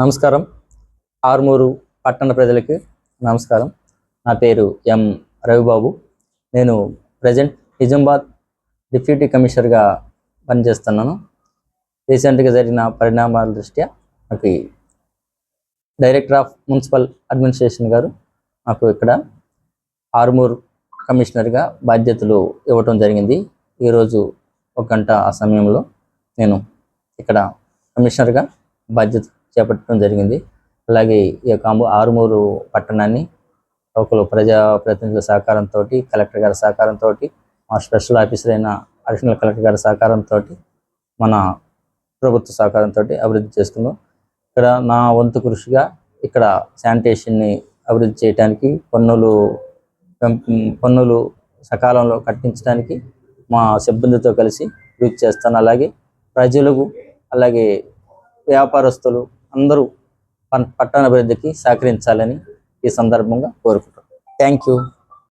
నమస్కారం. ఆర్మూరు పట్టణ ప్రజలకి నమస్కారం. నా పేరు ఎం రవిబాబు. నేను ప్రజెంట్ నిజామాబాద్ డిప్యూటీ కమిషనర్గా పనిచేస్తున్నాను. రీసెంట్గా జరిగిన పరిణామాల దృష్ట్యా నాకు డైరెక్టర్ ఆఫ్ మున్సిపల్ అడ్మినిస్ట్రేషన్ గారు నాకు ఇక్కడ ఆర్మూరు కమిషనర్గా బాధ్యతలు ఇవ్వటం జరిగింది. ఈరోజు 1 గంట ఆ సమయంలో నేను ఇక్కడ కమిషనర్గా బాధ్యత చేపట్టడం జరిగింది. అలాగే ఈ యొక్క ఆరుమూరు పట్టణాన్ని లోకల్ ప్రజాప్రతినిధుల సహకారంతో, కలెక్టర్ గారి సహకారంతో, మా స్పెషల్ ఆఫీసర్ అయిన అడిషనల్ కలెక్టర్ గారి సహకారంతో, మన ప్రభుత్వ సహకారంతో అభివృద్ధి చేసుకున్నాం. ఇక్కడ నా వంతు కృషిగా ఇక్కడ శానిటేషన్ని అభివృద్ధి చేయడానికి, పన్నులు సకాలంలో కట్టించడానికి మా సిబ్బందితో కలిసి కృషి చేస్తాను. అలాగే ప్రజలకు, అలాగే వ్యాపారస్తులు అందరూ పట్టణ అభివృద్ధికి సహకరించాలని ఈ సందర్భంగా కోరుకుంటున్నాను. Thank you.